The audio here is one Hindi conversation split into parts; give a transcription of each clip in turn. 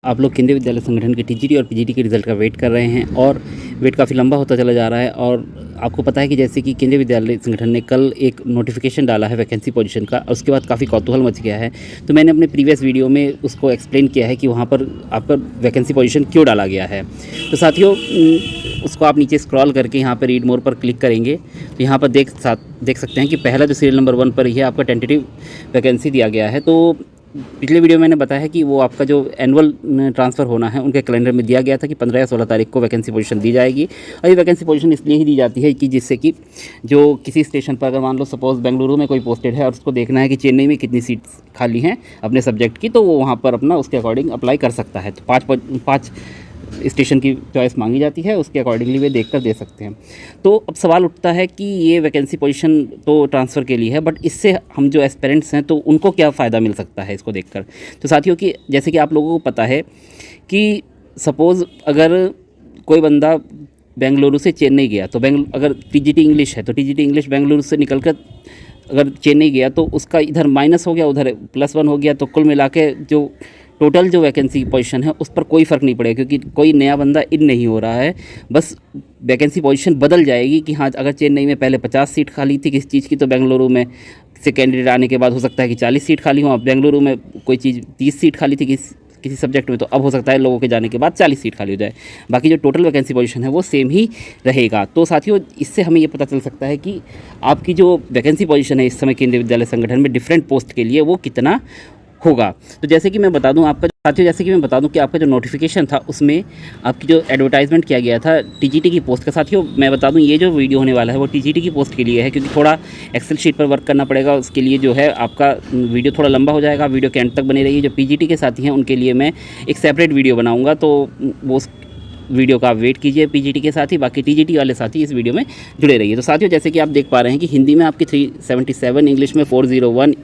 आप लोग केंद्रीय विद्यालय संगठन के टीजीटी और पीजीटी के रिज़ल्ट का वेट कर रहे हैं और वेट काफ़ी लंबा होता चला जा रहा है। और आपको पता है कि जैसे कि केंद्रीय विद्यालय संगठन ने कल एक नोटिफिकेशन डाला है वैकेंसी पोजीशन का, और उसके बाद काफ़ी कौतूहल मच गया है। तो मैंने अपने प्रीवियस वीडियो में उसको एक्सप्लेन किया है कि वहाँ पर आपका वैकेंसी पोजीशन क्यों डाला गया है। तो साथियों, उसको आप नीचे स्क्रॉल करके यहाँ पर रीड मोर पर क्लिक करेंगे तो यहाँ पर देख सकते हैं कि पहला जो सीरियल नंबर 1 पर ही है आपका टेंटेटिव वैकेंसी दिया गया है। तो पिछले वीडियो में मैंने बताया है कि वो आपका जो एनुअल ट्रांसफ़र होना है उनके कैलेंडर में दिया गया था कि 15 या 16 तारीख को वैकेंसी पोजीशन दी जाएगी। और ये वैकेंसी पोजीशन इसलिए ही दी जाती है कि जिससे कि जो किसी स्टेशन पर अगर मान लो सपोज़ बेंगलुरु में कोई पोस्टेड है और उसको देखना है कि चेन्नई में कितनी सीट्स खाली हैं अपने सब्जेक्ट की, तो वो वहाँ पर अपना उसके अकॉर्डिंग अप्लाई कर सकता है। तो पाँच स्टेशन की चॉइस मांगी जाती है, उसके अकॉर्डिंगली वे देखकर दे सकते हैं। तो अब सवाल उठता है कि ये वैकेंसी पोजीशन तो ट्रांसफ़र के लिए है, बट इससे हम जो एस्पिरेंट्स हैं तो उनको क्या फ़ायदा मिल सकता है इसको देखकर। तो साथियों कि जैसे कि आप लोगों को पता है कि सपोज़ अगर कोई बंदा बेंगलुरु से चेन्नई गया तो अगर टीजीटी इंग्लिश है तो टीजीटी इंग्लिश बेंगलुरु से निकल कर अगर चेन्नई गया तो उसका इधर माइनस हो गया, उधर +1 हो गया, तो कुल मिला के जो टोटल जो वैकेंसी पोजीशन है उस पर कोई फ़र्क नहीं पड़ेगा, क्योंकि कोई नया बंदा इन नहीं हो रहा है। बस वैकेंसी पोजीशन बदल जाएगी कि हाँ, अगर चेन्नई में पहले 50 सीट खाली थी किसी चीज़ की, तो बेंगलुरु में से कैंडिडेट आने के बाद हो सकता है कि 40 सीट खाली हो। बेंगलुरु में कोई चीज़ 30 सीट खाली थी किसी सब्जेक्ट में, तो अब हो सकता है लोगों के जाने के बाद 40 सीट खाली हो जाए। बाकी जो टोटल वैकेंसी पोजीशन है वो सेम ही रहेगा। तो साथियों, इससे हमें ये पता चल सकता है कि आपकी जो वैकेंसी पोजीशन है इस समय केंद्रीय विद्यालय संगठन में डिफरेंट पोस्ट के लिए वो कितना होगा। तो जैसे कि मैं बता दूं कि आपका जो नोटिफिकेशन था उसमें आपकी जो एडवर्टाइजमेंट किया गया था टीजीटी की पोस्ट का, साथियों मैं बता दूं ये जो वीडियो होने वाला है वो टीजीटी की पोस्ट के लिए है, क्योंकि थोड़ा एक्सेल शीट पर वर्क करना पड़ेगा। उसके लिए जो है आपका वीडियो थोड़ा लंबा हो जाएगा। वीडियो के एंड तक बने रहिए। जो पीजीटी के साथी हैं उनके लिए मैं एक सेपरेट वीडियो बनाऊँगा, तो वो वीडियो का आप वेट कीजिए पीजीटी के साथ ही। बाकी टीजीटी वाले साथी इस वीडियो में जुड़े रहिए। तो साथियों, जैसे कि आप देख पा रहे हैं कि हिंदी में आपकी 377, इंग्लिश में 401,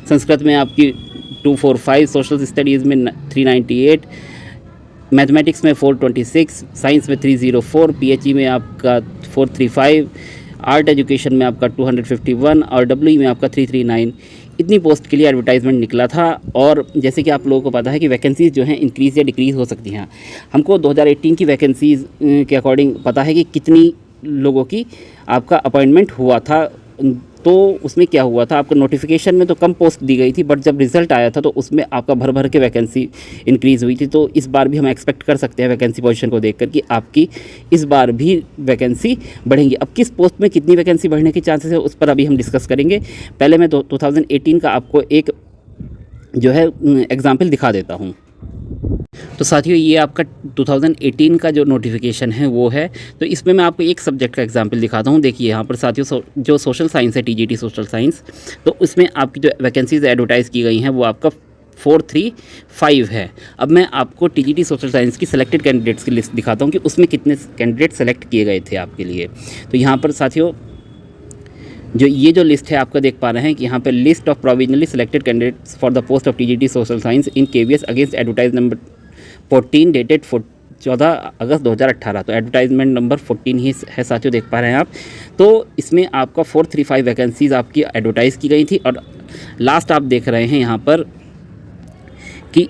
संस्कृत में आपकी 245, सोशल स्टडीज़ में 398, मैथमेटिक्स में 426, साइंस में 304, पीएचई में आपका 435, आर्ट एजुकेशन में आपका 251 और डब्ल्यूई में आपका 339। इतनी पोस्ट के लिए एडवर्टाइजमेंट निकला था। और जैसे कि आप लोगों को पता है कि वैकेंसीज़ जो हैं इंक्रीज़ या डिक्रीज़ हो सकती हैं। हमको 2018 की वैकेंसीज़ के अकॉर्डिंग पता है कि कितनी लोगों की आपका अपॉइंटमेंट हुआ था। तो उसमें क्या हुआ था, आपको नोटिफिकेशन में तो कम पोस्ट दी गई थी, बट जब रिज़ल्ट आया था तो उसमें आपका भर के वैकेंसी इंक्रीज़ हुई थी। तो इस बार भी हम एक्सपेक्ट कर सकते हैं वैकेंसी पोजीशन को देखकर कि आपकी इस बार भी वैकेंसी बढ़ेंगी। अब किस पोस्ट में कितनी वैकेंसी बढ़ने की चांसेस है उस पर अभी हम डिस्कस करेंगे। पहले मैं 2018 का आपको एक जो है एग्जाम्पल दिखा देता हूँ। तो साथियों, ये आपका 2018 का जो नोटिफिकेशन है वो है। तो इसमें मैं आपको एक सब्जेक्ट का एग्जांपल दिखाता हूँ। देखिए यहाँ पर साथियों, जो सोशल साइंस है टीजीटी सोशल साइंस, तो उसमें आपकी जो वैकेंसीज एडवर्टाइज़ की गई हैं वो आपका 435 है। अब मैं आपको टीजीटी सोशल साइंस की सिलेक्टेड कैंडिडेट्स की लिस्ट दिखाता हूँ कि उसमें कितने कैंडिडेट सेलेक्ट किए गए थे आपके लिए। तो यहाँ पर साथियों, ये जो लिस्ट है आपका देख पा रहे हैं कि यहाँ पर list of provisionally selected candidates for the post of TGT social science in KVS against advertise number 14 dated 14 अगस्त 2018। तो एडवर्टाइजमेंट नंबर 14 ही है साथियों, देख पा रहे हैं आप। तो इसमें आपका 435 वैकेंसीज़ आपकी एडवर्टाइज़ की गई थी। और लास्ट आप देख रहे हैं यहाँ पर कि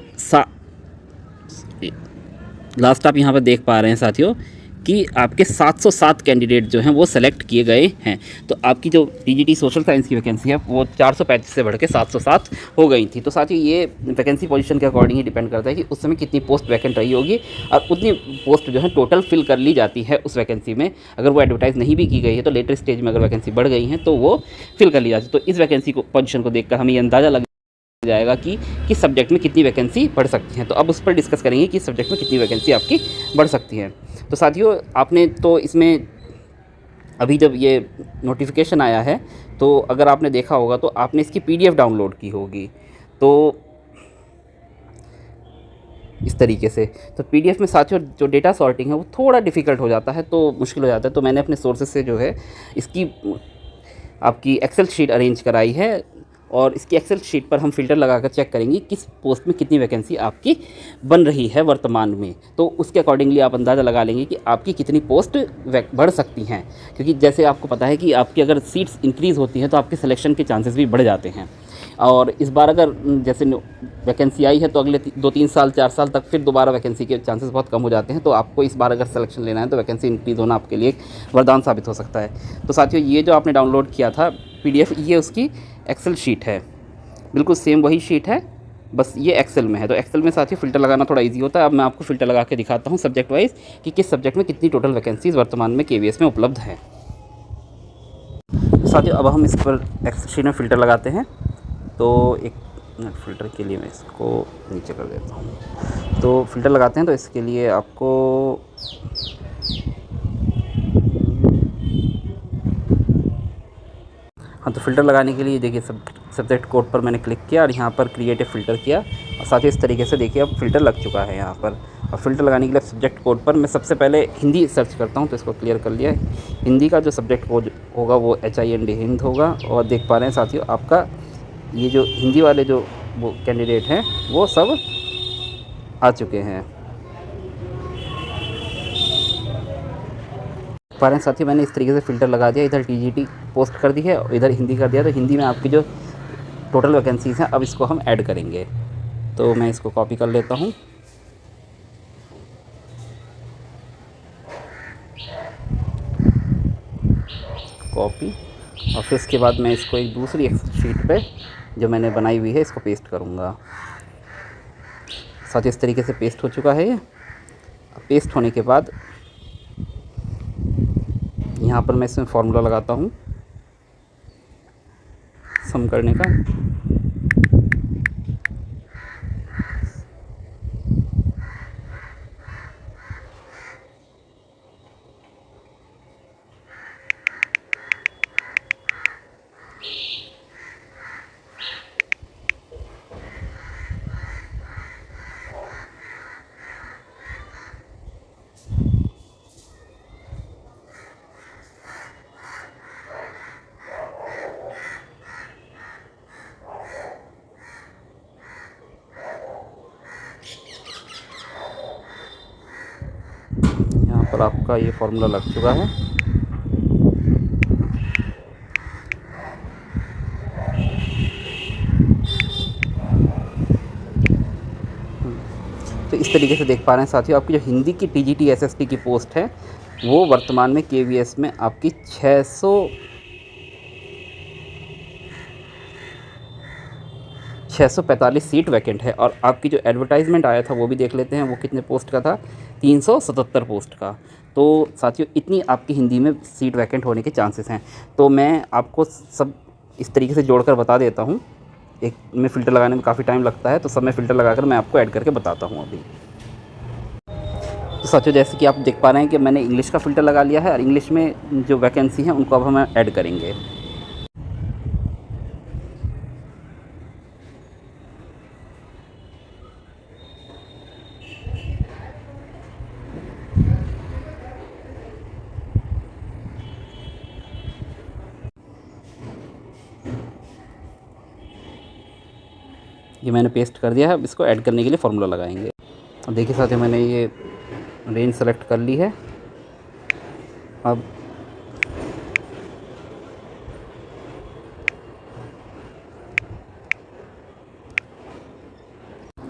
लास्ट आप यहाँ पर देख पा रहे हैं साथियों कि आपके 707 कैंडिडेट जो हैं वो सेलेक्ट किए गए हैं। तो आपकी जो टीजीटी सोशल साइंस की वैकेंसी है वो 435 से बढ़ के 707 हो गई थी। तो साथियों, ये वैकेंसी पोजीशन के अकॉर्डिंग ही डिपेंड करता है कि उस समय कितनी पोस्ट वैकेंट रही होगी, और उतनी पोस्ट जो है टोटल फिल कर ली जाती है उस वैकेंसी में। अगर वो एडवर्टाइज़ नहीं भी की गई है तो लेटर स्टेज में अगर वैकेंसी बढ़ गई है तो वो फिल कर ली जाती है। तो इस वैकेंसी को पोजीशन को देखकर हमें ये अंदाज़ा लग जाएगा कि किस सब्जेक्ट में कितनी वैकेंसी बढ़ सकती है। तो अब उस पर डिस्कस करेंगे कि सब्जेक्ट में कितनी वैकेंसी आपकी बढ़ सकती है। तो साथियों, आपने तो इसमें अभी जब ये नोटिफिकेशन आया है तो अगर आपने देखा होगा तो आपने इसकी पीडीएफ डाउनलोड की होगी। तो इस तरीके से तो पीडीएफ में साथियों जो डेटा सॉर्टिंग है वो थोड़ा डिफ़िकल्ट हो जाता है, तो मुश्किल हो जाता है। तो मैंने अपने सोर्सेज से जो है इसकी आपकी एक्सेल शीट अरेंज कराई है, और इसकी एक्सेल शीट पर हम फ़िल्टर लगाकर चेक करेंगे किस पोस्ट में कितनी वैकेंसी आपकी बन रही है वर्तमान में। तो उसके अकॉर्डिंगली आप अंदाज़ा लगा लेंगे कि आपकी कितनी पोस्ट बढ़ सकती हैं, क्योंकि जैसे आपको पता है कि आपकी अगर सीट्स इंक्रीज़ होती हैं तो आपके सिलेक्शन के चांसेस भी बढ़ जाते हैं। और इस बार अगर जैसे वैकेंसी आई है तो अगले 2-3 साल 4 साल तक फिर दोबारा वैकेंसी के चांसेस बहुत कम हो जाते हैं। तो आपको इस बार अगर सिलेक्शन लेना है तो वैकेंसी इंक्रीज़ होना आपके लिए एक वरदान साबित हो सकता है। तो साथियों, ये जो आपने डाउनलोड किया था PDF, ये उसकी एक्सेल शीट है, बिल्कुल सेम वही शीट है, बस ये एक्सेल में है। तो एक्सेल में साथियों फ़िल्टर लगाना थोड़ा ईजी होता है। अब मैं आपको फ़िल्टर लगा के दिखाता हूँ सब्जेक्ट वाइज कि किस सब्जेक्ट में कितनी टोटल वैकेंसीज़ वर्तमान में KVS में उपलब्ध हैं। साथियों, अब हम इस पर एक्सेल शीट में फ़िल्टर लगाते हैं। तो एक मिनट, फ़िल्टर के लिए मैं इसको नीचे कर देता हूँ। तो फ़िल्टर लगाते हैं तो इसके लिए आपको हाँ, तो फ़िल्टर लगाने के लिए देखिए सब्जेक्ट कोड पर मैंने क्लिक किया और यहाँ पर क्रिएट ए फ़िल्टर किया और साथ ही इस तरीके से देखिए अब फ़िल्टर लग चुका है यहाँ पर। और फ़िल्टर लगाने के लिए सब्जेक्ट कोड पर मैं सबसे पहले हिंदी सर्च करता हूँ, तो इसको क्लियर कर लिया। हिंदी का जो सब्जेक्ट कोड होगा वो HIND हिंद होगा। और देख पा रहे हैं साथियों, आपका ये जो हिंदी वाले जो वो कैंडिडेट हैं वो सब आ चुके हैं। पा रहे हैं साथियों, मैंने इस तरीके से फ़िल्टर लगा दिया। इधर TGT पोस्ट कर दी है और इधर हिंदी कर दिया। तो हिंदी में आपकी जो टोटल वैकेंसीज़ हैं अब इसको हम ऐड करेंगे। तो मैं इसको कॉपी कर लेता हूँ। कॉपी, और फिर इसके बाद मैं इसको एक दूसरी एक्सेल शीट पे जो मैंने बनाई हुई है इसको पेस्ट करूँगा। साथ ही इस तरीके से पेस्ट हो चुका है ये। पेस्ट होने के बाद यहाँ पर मैं इसमें फार्मूला लगाता हूँ सम करने का। यहाँ पर आपका ये फार्मूला लग चुका है। तो इस तरीके से देख पा रहे हैं साथियों, आपकी जो हिंदी की TGT SST की पोस्ट है वो वर्तमान में KVS में आपकी 645 सीट वैकेंट है। और आपकी जो एडवर्टाइजमेंट आया था वो भी देख लेते हैं, वो कितने पोस्ट का था, 377 पोस्ट का। तो साथियों, इतनी आपकी हिंदी में सीट वैकेंट होने के चांसेस हैं। तो मैं आपको सब इस तरीके से जोड़कर बता देता हूँ। एक में फ़िल्टर लगाने में काफ़ी टाइम लगता है, तो सब में फ़िल्टर लगाकर मैं आपको ऐड करके बताता हूँ अभी। तो साथियों, जैसे कि आप देख पा रहे हैं कि मैंने इंग्लिश का फ़िल्टर लगा लिया है और इंग्लिश में जो वैकेंसी हैं उनको अब हम ऐड करेंगे। ये मैंने पेस्ट कर दिया है। अब इसको ऐड करने के लिए फार्मूला लगाएंगे। अब देखिए साथियों, मैंने ये रेंज सेलेक्ट कर ली है। अब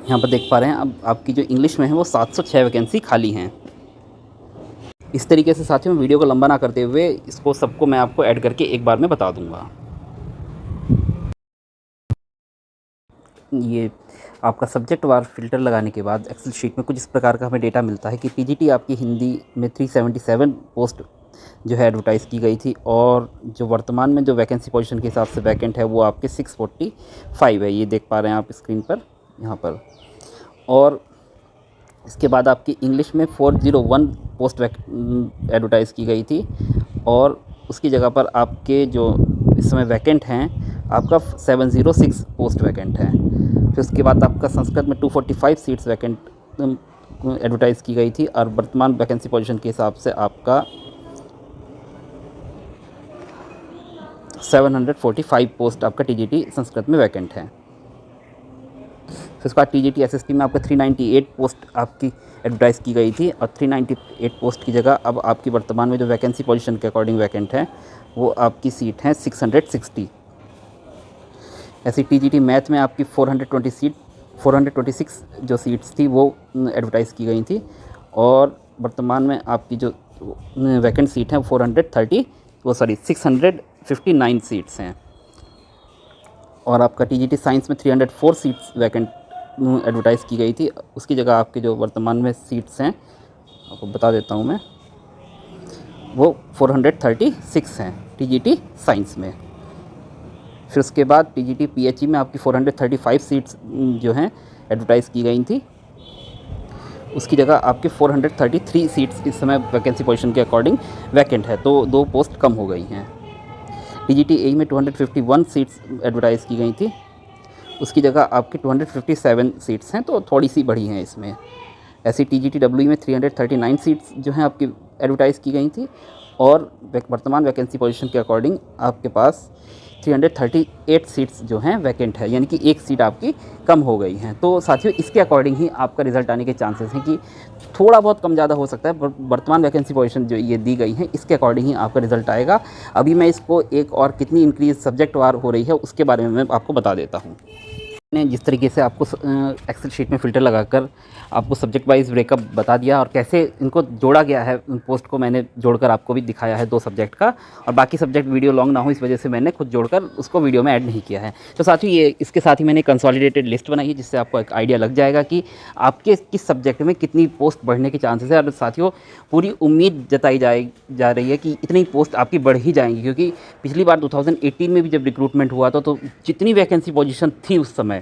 यहाँ पर देख पा रहे हैं अब आपकी जो इंग्लिश में है वो 706 वैकेंसी खाली हैं। इस तरीके से साथियों, वीडियो को लंबा ना करते हुए इसको सबको मैं आपको ऐड करके एक बार में बता दूंगा। ये आपका सब्जेक्ट वार फ़िल्टर लगाने के बाद एक्सेल शीट में कुछ इस प्रकार का हमें डेटा मिलता है कि TGT आपकी हिंदी में 377 पोस्ट जो है एडवर्टाइज़ की गई थी, और जो वर्तमान में जो वैकेंसी पोजीशन के हिसाब से वैकेंट है वो आपके 645 है। ये देख पा रहे हैं आप स्क्रीन पर यहाँ पर। और इसके बाद आपकी इंग्लिश में 401 पोस्ट एडवर्टाइज़ की गई थी, और उसकी जगह पर आपके जो इस समय वैकेंट हैं आपका 706 पोस्ट वैकेंट है। फिर उसके बाद आपका संस्कृत में 245 सीट्स वैकेंट एडवर्टाइज़ की गई थी, और वर्तमान वैकेंसी पोजीशन के हिसाब से आपका 745 पोस्ट आपका TGT संस्कृत में वैकेंट है। फिर उसके बाद TGT SST में आपका 398 पोस्ट आपकी एडवर्टाइज़ की गई थी, और 398 पोस्ट की जगह अब आपकी वर्तमान में जो वैकेंसी पोजीशन के अकॉर्डिंग वैकेंट है वो आपकी सीट हैं 660। ऐसे टीजीटी मैथ में आपकी 426 जो सीट्स थी वो एडवर्टाइज़ की गई थी, और वर्तमान में आपकी जो वैकेंट सीट है 659 सीट्स हैं। और आपका टीजीटी साइंस में 304 सीट्स वैकेंट एडवर्टाइज़ की गई थी, उसकी जगह आपके जो वर्तमान में सीट्स हैं आपको बता देता हूँ मैं, वो 436 हैं टीजीटी साइंस में। फिर उसके बाद टीजीटी पीएचई में आपकी 435 सीट्स जो हैं एडवर्टाइज़ की गई थी, उसकी जगह आपकी 433 सीट्स इस समय वैकेंसी पोजीशन के अकॉर्डिंग वैकेंट है, तो 2 पोस्ट कम हो गई हैं। टीजीटी ए में 251 सीट्स एडवर्टाइज़ की गई थी, उसकी जगह आपकी 257 सीट्स हैं, तो थोड़ी सी बढ़ी हैं इसमें। ऐसी टीजीटी डब्ल्यू में 339 सीट्स जो हैं आपकी एडवर्टाइज़ की गई थी, और वर्तमान वैकेंसी पोजीशन के अकॉर्डिंग आपके पास 338 सीट्स जो हैं वैकेंट है, यानी कि 1 सीट आपकी कम हो गई हैं। तो साथियों, इसके अकॉर्डिंग ही आपका रिज़ल्ट आने के चांसेस हैं कि थोड़ा बहुत कम ज़्यादा हो सकता है, वर्तमान वैकेंसी पोजीशन जो ये दी गई है इसके अकॉर्डिंग ही आपका रिज़ल्ट आएगा। अभी मैं इसको एक और कितनी इंक्रीज़ सब्जेक्ट वार हो रही है उसके बारे में मैं आपको बता देता हूँ। ने जिस तरीके से आपको एक्सेल शीट में फ़िल्टर लगाकर आपको सब्जेक्ट वाइज ब्रेकअप बता दिया, और कैसे इनको जोड़ा गया है, उन पोस्ट को मैंने जोड़कर आपको भी दिखाया है 2 सब्जेक्ट का, और बाकी सब्जेक्ट वीडियो लॉन्ग ना हो इस वजह से मैंने खुद जोड़कर उसको वीडियो में ऐड नहीं किया है। तो साथियों, ये इसके साथ ही मैंने कंसोलिडेटेड लिस्ट बनाई है, जिससे आपको एक आइडिया लग जाएगा कि आपके किस सब्जेक्ट में कितनी पोस्ट बढ़ने के चांसेस है। और साथियों, पूरी उम्मीद जताई जा रही है कि इतनी पोस्ट आपकी बढ़ ही जाएंगी, क्योंकि पिछली बार 2018 में भी जब रिक्रूटमेंट हुआ था तो जितनी वैकेंसी पोजीशन थी उस समय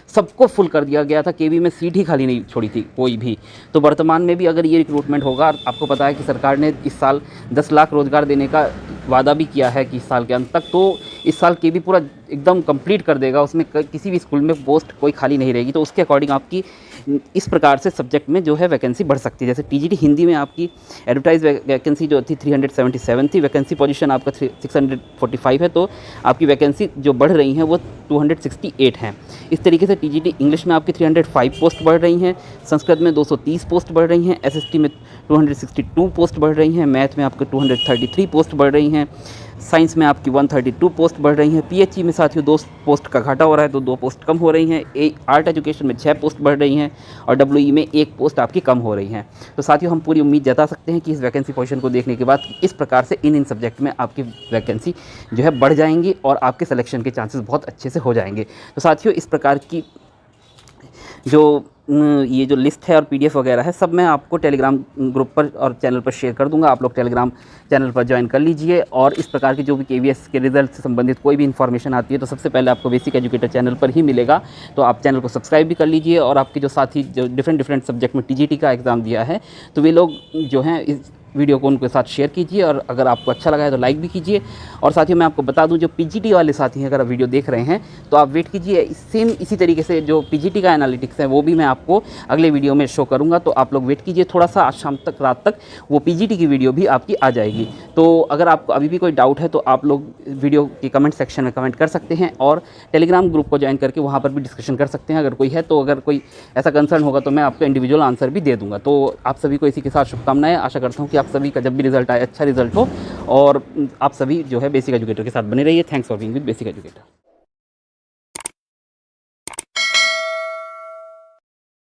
सबको फुल कर दिया गया था, केवी में सीट ही खाली नहीं छोड़ी थी कोई भी। तो वर्तमान में भी अगर ये रिक्रूटमेंट होगा, आपको पता है कि सरकार ने इस साल 10 लाख रोज़गार देने का वादा भी किया है कि इस साल के अंत तक, तो इस साल केवी पूरा एकदम कंप्लीट कर देगा, उसमें किसी भी स्कूल में पोस्ट कोई खाली नहीं रहेगी। तो उसके अकॉर्डिंग आपकी इस प्रकार से सब्जेक्ट में जो है वैकेंसी बढ़ सकती है। जैसे टीजीटी हिंदी में आपकी एडवर्टाइज वैकेंसी जो थी 377 थी, वैकेंसी पोजीशन आपका 645 है, तो आपकी वैकेंसी जो बढ़ रही हैं वो 268 हैं। इस तरीके से टीजीटी इंग्लिश में आपकी 305 पोस्ट बढ़ रही हैं, संस्कृत में 230 पोस्ट बढ़ रही हैं, एसएसटी में 262 पोस्ट बढ़ रही हैं, मैथ में आपके 233 पोस्ट बढ़ रही हैं, साइंस में आपकी 132 पोस्ट बढ़ रही हैं, पीएचई में साथियों 2 पोस्ट का घाटा हो रहा है तो 2 पोस्ट कम हो रही हैं, आर्ट एजुकेशन में 6 पोस्ट बढ़ रही हैं, और डब्ल्यूई में 1 पोस्ट आपकी कम हो रही हैं। तो साथियों, हम पूरी उम्मीद जता सकते हैं कि इस वैकेंसी पोजीशन को देखने के बाद इस प्रकार से इन सब्जेक्ट में आपकी वैकेंसी जो है बढ़ जाएंगी, और आपके सिलेक्शन के चांसेस बहुत अच्छे से हो जाएंगे। तो साथियों, इस प्रकार की ये जो लिस्ट है और पीडीएफ वगैरह है, सब मैं आपको टेलीग्राम ग्रुप पर और चैनल पर शेयर कर दूंगा। आप लोग टेलीग्राम चैनल पर ज्वाइन कर लीजिए, और इस प्रकार की जो भी केवीएस के रिजल्ट से संबंधित कोई भी इन्फॉर्मेशन आती है तो सबसे पहले आपको बेसिक एजुकेटर चैनल पर ही मिलेगा। तो आप चैनल को सब्सक्राइब भी कर लीजिए, और आपके जो साथी जो डिफरेंट सब्जेक्ट में टीजीटी का एग्ज़ाम दिया है तो वे लोग जो हैं इस वीडियो को उनके साथ शेयर कीजिए, और अगर आपको अच्छा लगा है तो लाइक भी कीजिए। और साथियों, मैं आपको बता दूं, जो पीजीटी वाले साथी हैं अगर आप वीडियो देख रहे हैं तो आप वेट कीजिए, सेम इसी तरीके से जो पीजीटी का एनालिटिक्स है वो भी मैं आपको अगले वीडियो में शो करूंगा। तो आप लोग वेट कीजिए थोड़ा सा, आज शाम तक, रात तक वो पीजीटी की वीडियो भी आपकी आ जाएगी। तो अगर आपको अभी भी कोई डाउट है तो आप लोग वीडियो के कमेंट सेक्शन में कमेंट कर सकते हैं, और टेलीग्राम ग्रुप को ज्वाइन करके वहाँ पर भी डिस्कशन कर सकते हैं अगर कोई है। तो अगर कोई ऐसा कंसर्न होगा तो मैं आपको इंडिविजुअल आंसर भी दे दूँगा। तो आप सभी को इसी के साथ शुभकामनाएं। आशा करता हूँ कि आप सभी का जब भी रिजल्ट आए अच्छा रिजल्ट हो, और आप सभी जो है बेसिक एजुकेटर के साथ बने रहिए। Thanks for being with basic educator.